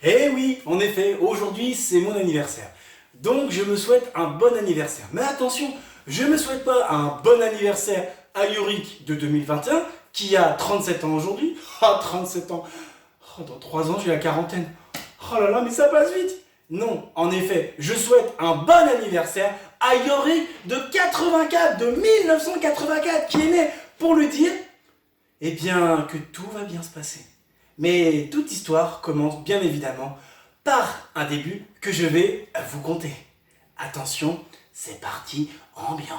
Eh oui, en effet, aujourd'hui c'est mon anniversaire. Donc je me souhaite un bon anniversaire. Mais attention, je ne me souhaite pas un bon anniversaire à Yorick de 2021, qui a 37 ans aujourd'hui. Ah, 37 ans. Oh, dans 3 ans, j'ai la quarantaine. Oh là là, mais ça passe vite. Non, en effet, je souhaite un bon anniversaire à Yorick de 84, de 1984, qui est né pour lui dire, eh bien, que tout va bien se passer. Mais toute histoire commence bien évidemment par un début que je vais vous conter. Attention, c'est parti, ambiance.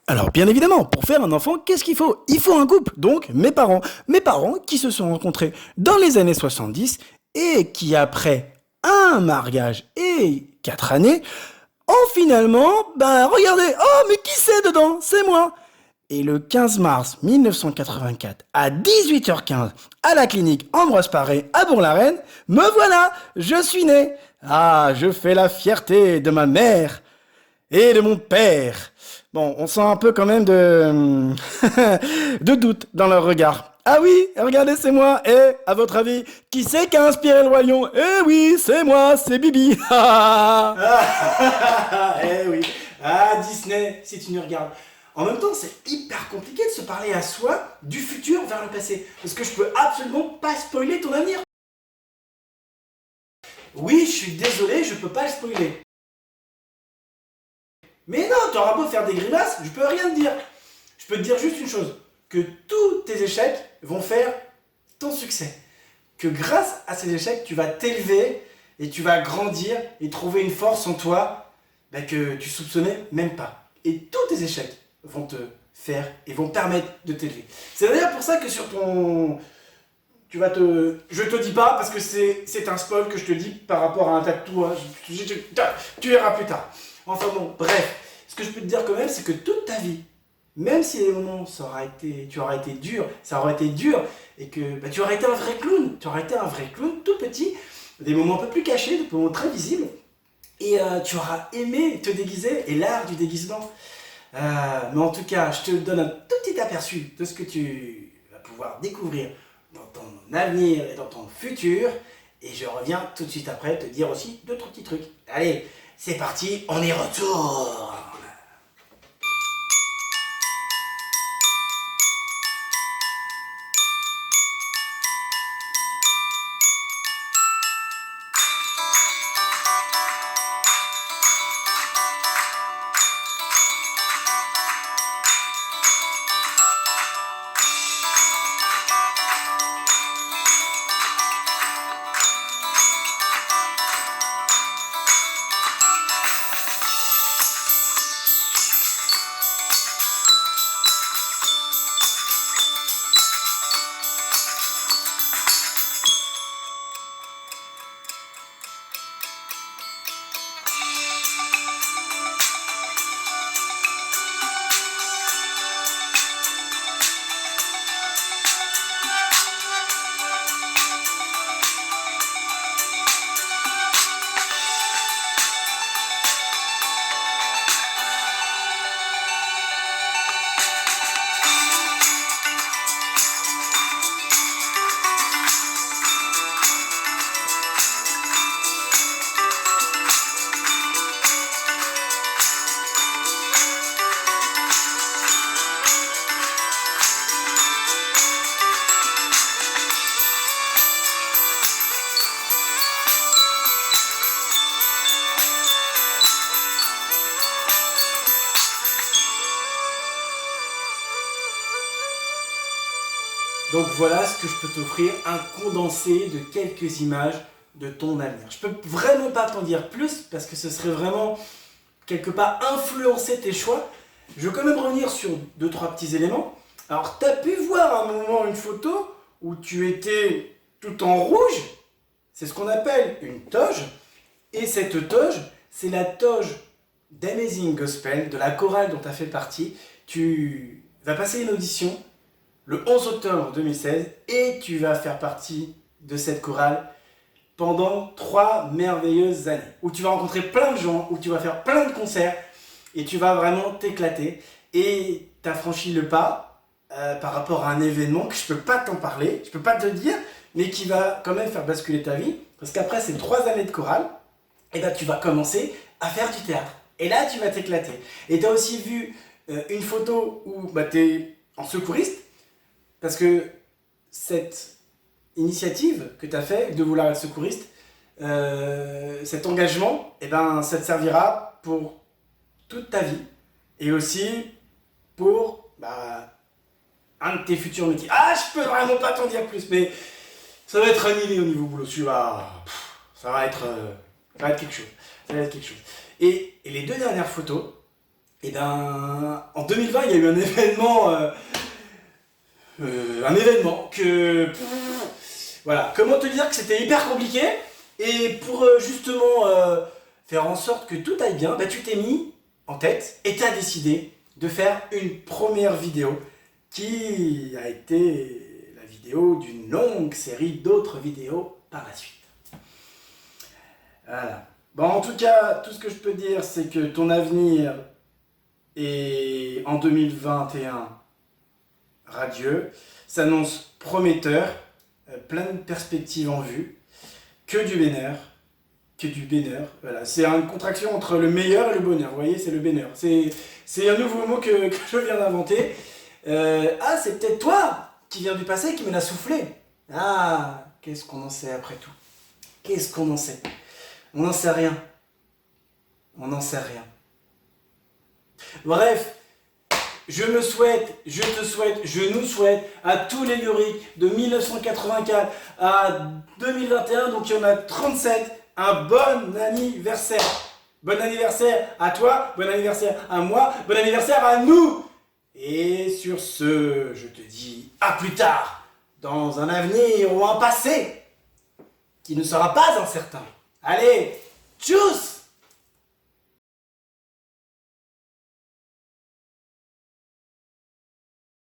Alors bien évidemment, pour faire un enfant, qu'est-ce qu'il faut? Il faut un couple, donc mes parents. Mes parents qui se sont rencontrés dans les années 70 et qui après un mariage et 4 années, ont finalement, regardez, oh mais qui c'est dedans? C'est moi. Et le 15 mars 1984, à 18h15, à la clinique Ambroise Paré à Bourg-la-Reine, me voilà, je suis né. Ah, je fais la fierté de ma mère et de mon père. Bon, on sent un peu quand même de, de doute dans leur regard. Ah oui, regardez, c'est moi. Et, à votre avis, qui c'est qui a inspiré le Roi Lion? Eh oui, c'est moi, c'est Bibi. Eh oui, ah Disney, si tu nous regardes. En même temps, c'est hyper compliqué de se parler à soi du futur vers le passé. Parce que je peux absolument pas spoiler ton avenir. Oui, je suis désolé, je peux pas le spoiler. Mais non, t'auras beau faire des grimaces, je peux rien te dire. Je peux te dire juste une chose, que tous tes échecs vont faire ton succès. Que grâce à ces échecs, tu vas t'élever et tu vas grandir et trouver une force en toi que tu soupçonnais même pas. Et tous tes échecs vont te faire et vont te permettre de t'élever. C'est d'ailleurs pour ça que sur ton... Je te dis pas parce que c'est un spoil que je te dis par rapport à un tatouage. Tu verras plus tard. Enfin bon, bref. Ce que je peux te dire quand même, c'est que toute ta vie, même si les moments ça aurait été dur, et que tu aurais été un vrai clown. Tu aurais été un vrai clown tout petit, des moments un peu plus cachés, des moments très visibles. Et tu auras aimé te déguiser et l'art du déguisement. Mais en tout cas, je te donne un tout petit aperçu de ce que tu vas pouvoir découvrir dans ton avenir et dans ton futur. Et je reviens tout de suite après te dire aussi 2-3 petits trucs. Allez, c'est parti, on y retourne. Donc voilà ce que je peux t'offrir, un condensé de quelques images de ton avenir. Je peux vraiment pas t'en dire plus parce que ce serait vraiment quelque part influencer tes choix. Je vais quand même revenir sur 2-3 petits éléments. Alors tu as pu voir à un moment une photo où tu étais tout en rouge. C'est ce qu'on appelle une toge. Et cette toge, c'est la toge d'Amazing Gospel, de la chorale dont tu as fait partie. Tu vas passer une audition le 11 octobre 2016 et tu vas faire partie de cette chorale pendant 3 merveilleuses années où tu vas rencontrer plein de gens, où tu vas faire plein de concerts et tu vas vraiment t'éclater. Et tu as franchi le pas par rapport à un événement que je peux pas t'en parler, je peux pas te dire, mais qui va quand même faire basculer ta vie, parce qu'après ces 3 années de chorale, et ben tu vas commencer à faire du théâtre. Et là, tu vas t'éclater. Et tu as aussi vu une photo où tu es en secouriste, parce que cette initiative que tu as fait de vouloir être secouriste, cet engagement, et ben, ça te servira pour toute ta vie. Et aussi pour un de tes futurs métiers. Ah, je peux vraiment pas t'en dire plus, mais ça va être annihilé au niveau boulot. Ça va être quelque chose. Ça va être quelque chose. Et les 2 dernières photos, et ben, en 2020, il y a eu un événement que... voilà, comment te dire que c'était hyper compliqué. Et pour justement faire en sorte que tout aille bien, tu t'es mis en tête et tu as décidé de faire une première vidéo qui a été la vidéo d'une longue série d'autres vidéos par la suite. Voilà. Bon, en tout cas, tout ce que je peux dire, c'est que ton avenir est en 2021 radieux, s'annonce prometteur, plein de perspectives en vue, que du bonheur. Voilà, c'est une contraction entre le meilleur et le bonheur. Vous voyez, c'est le bonheur. C'est un nouveau mot que je viens d'inventer. C'est peut-être toi qui viens du passé qui me l'a soufflé. Ah, qu'est-ce qu'on en sait après tout? Qu'est-ce qu'on en sait? On n'en sait rien. On n'en sait rien. Bref, je te souhaite, je nous souhaite à tous les lyriques de 1984 à 2021, donc il y en a 37, un bon anniversaire. Bon anniversaire à toi, bon anniversaire à moi, bon anniversaire à nous. Et sur ce, je te dis à plus tard, dans un avenir ou un passé qui ne sera pas incertain. Allez, tchuss!